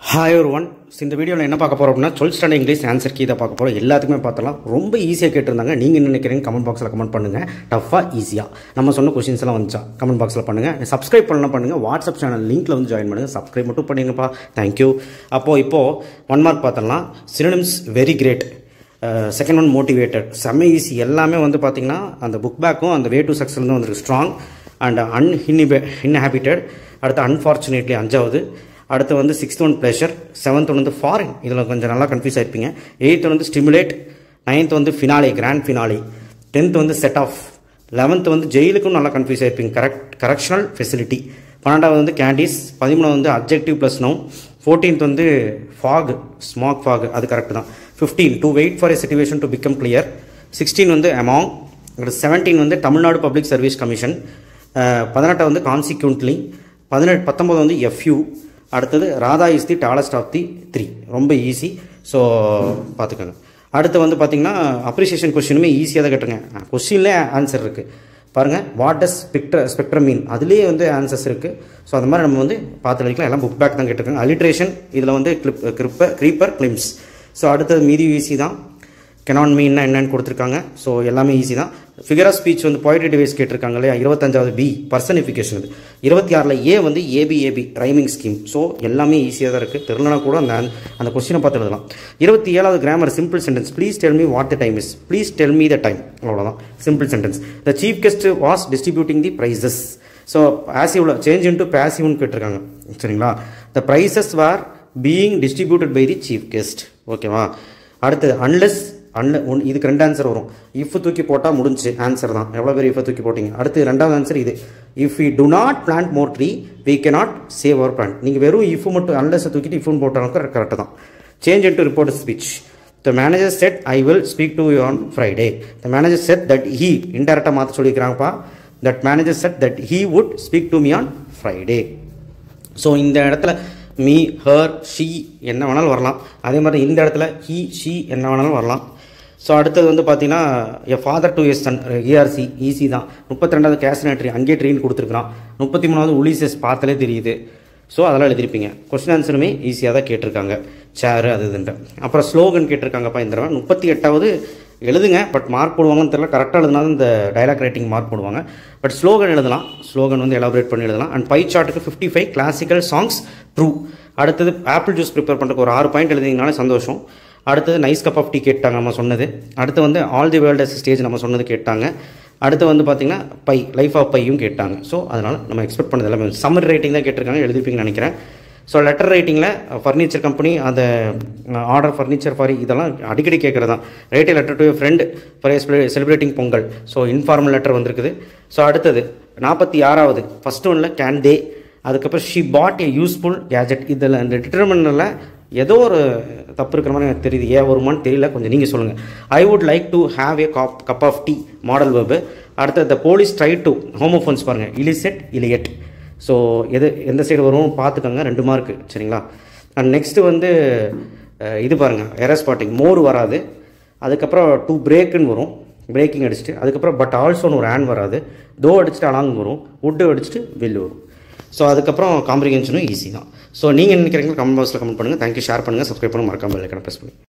Hi everyone. இந்த வீடியோல என்ன பார்க்க போறோம் அப்படினா 12th standard English answer key தான் பார்க்க போறோம். எல்லாத்துக்குமே பார்த்தலாம். ரொம்ப ஈஸியா கேட்டிருந்தாங்க. நீங்க என்ன நினைக்கிறீங்க கமெண்ட் பாக்ஸ்ல கமெண்ட் பண்ணுங்க. டஃபா ஈஸியா நம்ம சொன்ன क्वेश्चंस எல்லாம் வந்துச்சா கமெண்ட் பாக்ஸ்ல பண்ணுங்க. சப்ஸ்கிரைப் பண்ணலாம் பண்ணுங்க. வாட்ஸ்அப் சேனல் லிங்க்ல வந்து ஜாயின் பண்ணுங்க. சப்ஸ்கிரைப் மட்டும் பண்ணுங்கப்பா. Thank you. இப்போ 1 மார்க் பார்த்தலாம். synonyms very great. Second one motivated. செம்ம ஈஸி. எல்லாமே வந்து பாத்தீங்கன்னா அந்த புக் பேக்கும் அந்த வே டு சக்சஸ் வந்து வந்திருக்கு. Strong and uninhabited. அடுத்து அன்ஃபார்ச்சுனேட்லி 5வது. அடுத்து வந்து 6th one pleasure, 7th one வந்து ஃபாரின். இதில் கொஞ்சம் நல்லா கன்ஃபியூஸ் ஆயிருப்பீங்க. 8th வந்து ஸ்டிமுலேட், 9th வந்து ஃபினாலே, கிராண்ட் ஃபினாலே, 10th வந்து செட் ஆஃப், 11th வந்து ஜெயிலுக்கும் நல்லா கன்ஃபியூஸ் ஆயிருப்பீங்க. Correctional facility. 12வது வந்து கேண்டீஸ், 13வது வந்து அப்ஜெக்டிவ் ப்ளஸ் நவுன், 14th வந்து ஃபாக், ஸ்மாக் ஃபாக், அது கரெக்ட் தான். 15 to wait for a situation to become clear, 16 வந்து அமாங், 17 வந்து தமிழ்நாடு பப்ளிக் சர்வீஸ் கமிஷன், 18 வந்து கான்சிக்வெண்ட்லி, 19 வந்து எஃப்யூ. அடுத்தது Radha is the tallest of the 3. ரொம்ப ஈஸி. ஸோ பார்த்துக்கோங்க. அடுத்து வந்து பார்த்தீங்கன்னா அப்ரிசியேஷன் கொஸ்டினுமே ஈஸியாக தான் கேட்டுருங்க. கொஸ்டின்லேயே ஆன்சர் இருக்குது பாருங்கள். வாட் டஸ் ஸ்பெக்ட்ரம் மீன், அதுலேயே வந்து ஆன்சர்ஸ் இருக்குது. ஸோ அந்த மாதிரி நம்ம வந்து பார்த்து எழுதிக்கலாம். எல்லாம் புக் பேக் தான் கேட்டிருக்காங்க. அலிட்ரேஷன் இதில் வந்து க்ரீப்பர் கிளிம்ஸ். ஸோ அடுத்தது மீதி ஈஸி தான். கெனான் மீன்னா என்னன்னு கொடுத்துருக்காங்க. ஸோ எல்லாமே ஈஸி தான். ஃபிகர் ஆஃப் ஸ்பீச் வந்து போய்ட்ரி டிவைஸ் கேட்டிருக்காங்க இல்லையா. 25வது பி பர்சனிஃபிகேஷன். இது 26ல் ஏ வந்து ஏபி ரைமிங் ஸ்கீம். ஸோ எல்லாமே ஈஸியாக தான் இருக்குது. தெரிலனா கூட அந்த கொஸ்டினை பார்த்து எழுதலாம். 27வது grammar simple sentence. Please tell me what the time is. Please tell me the time. அவ்வளோதான் simple sentence. The chief guest was distributing the prizes. So பாசிவ்ல சேஞ்ச் இன்டு பாசிவ்னு கேட்டிருக்காங்க. சரிங்களா. The prizes were being distributed by the chief guest. ஓகேவா. அடுத்தது unless இதுக்கு 2 answer வரும். If தூக்கி போட்டால் முடிஞ்சு ஆன்சர் தான். எவ்வளோ பேர் இஃப் தூக்கி போட்டிங்க. அடுத்து 2வது ஆன்சர் இது. If we do not plant more tree we cannot save our plant. நீங்கள் வெறும் இஃப் மட்டும் அன்லெஸ் தூக்கிட்டு இஃப்னு போட்டாலும் கரெக்டாக தான். Change into report speech. The manager said I will speak to you on Friday. The manager said that he இன்டெரக்டாக மாற்ற சொல்லியிருக்கிறாங்கப்பா. That manager said that he would speak to me on Friday. So இந்த இடத்துல me, her, she என்ன வேணாலும் வரலாம். அதே மாதிரி இந்த இடத்துல ஹீ, ஷீ என்ன வேணாலும் வரலாம். ஸோ அடுத்தது வந்து பார்த்தீங்கன்னா a father to his son, ARC easy தான். 32வது கேஸ்னட்ரி, அங்கே ட்ரீன் கொடுத்துருக்குறான். 33வது உலிசஸ் பார்த்தாலே தெரியுது. ஸோ அதெல்லாம் எழுதிருப்பீங்க. கொஸ்டின் ஆன்சருமே ஈஸியாக தான் கேட்டிருக்காங்க. சேரு அது இதுன்ற. அப்புறம் ஸ்லோகன் கேட்டிருக்காங்கப்பா இந்த தடவை. 38வது எழுதுங்க. பட் மார்க் போடுவாங்கன்னு தெரியல. கரெக்டாக எழுதினாலும் இந்த டைலாக் ரைட்டிங் மார்க் போடுவாங்க. பட் ஸ்லோகன் எழுதலாம். ஸ்லோகன் வந்து எலாபரேட் பண்ணி எழுதலாம். அண்ட் பை சார்ட்டுக்கு 55 கிளாசிக்கல் சாங்ஸ் ட்ரூ. அடுத்தது ஆப்பிள் ஜூஸ் ப்ரிப்பேர் பண்ணுறதுக்கு ஒரு 6 பாயிண்ட் எழுதிங்கனாலே சந்தோஷம். அடுத்தது நைஸ் கப் ஆஃப் டீ கேட்டாங்க நம்ம சொன்னது. அடுத்து வந்து ஆல் தி வேர்ல்ட் ஸ்டேஜ் நம்ம சொன்னது கேட்டாங்க. அடுத்து வந்து பார்த்தீங்கன்னா பை லைஃப் ஆஃப் பையும் கேட்டாங்க. ஸோ அதனால் நம்ம எக்ஸ்பெக்ட் பண்ணது எல்லாமே சம்மரி ரைட்டிங் தான் கேட்டிருக்காங்க. எழுதிப்பீங்கன்னு நினைக்கிறேன். ஸோ லெட்டர் ரைட்டிங்கில் ஃபர்னிச்சர் கம்பெனி அந்த ஆர்டர் ஃபர்னிச்சர் ஃபார் இதெல்லாம் அடிக்கடி கேட்குறது தான். Write letter to friend for celebrating Pongal. So informal letter வந்திருக்குது. ஸோ அடுத்தது 46வது ஃபஸ்ட் ஒன்ல கேன் தே. அதுக்கப்புறம் she bought a useful gadget. இதில் அந்த டிட்டர்மினரில் ஏதோ ஒரு தப்பு இருக்கிற மாதிரி எனக்கு தெரியுது. ஏன் வருமானு தெரியல. கொஞ்சம் நீங்கள் சொல்லுங்கள். I would like to have a cup of tea model verb. அடுத்தது the police try to homophones பாருங்கள். இலிசெட், இலியட். ஸோ எந்த சைடு வரும் பார்த்துக்கோங்க. 2 மார்க்கு. சரிங்களா. அண்ட் நெக்ஸ்ட்டு வந்து இது பாருங்கள். Error spotting. மோர் வராது. அதுக்கப்புறம் டு பிரேக்குன்னு வரும். பிரேக்கிங் அடிச்சுட்டு அதுக்கப்புறம் பட் ஆல்சோன்னு ஒரு ஆன் வராது. தோ அடிச்சுட்டு அலாங் வரும். உட்டு அடிச்சுட்டு வெல் வரும். ஸோ அதுக்கப்புறம் காம்ப்ரிஹென்ஷனும் ஈஸி தான். ஸோ நீங்கள் நினைக்கிறீங்களா கமெண்ட் பாக்ஸில் கமெண்ட் பண்ணுங்கள். தேங்க்யூ. ஷேர் பண்ணுங்கள். சப்ஸ்கிரைப் பண்ண மறக்காமல் பெல் ஐகானை ப்ரெஸ் பண்ணுங்கள்.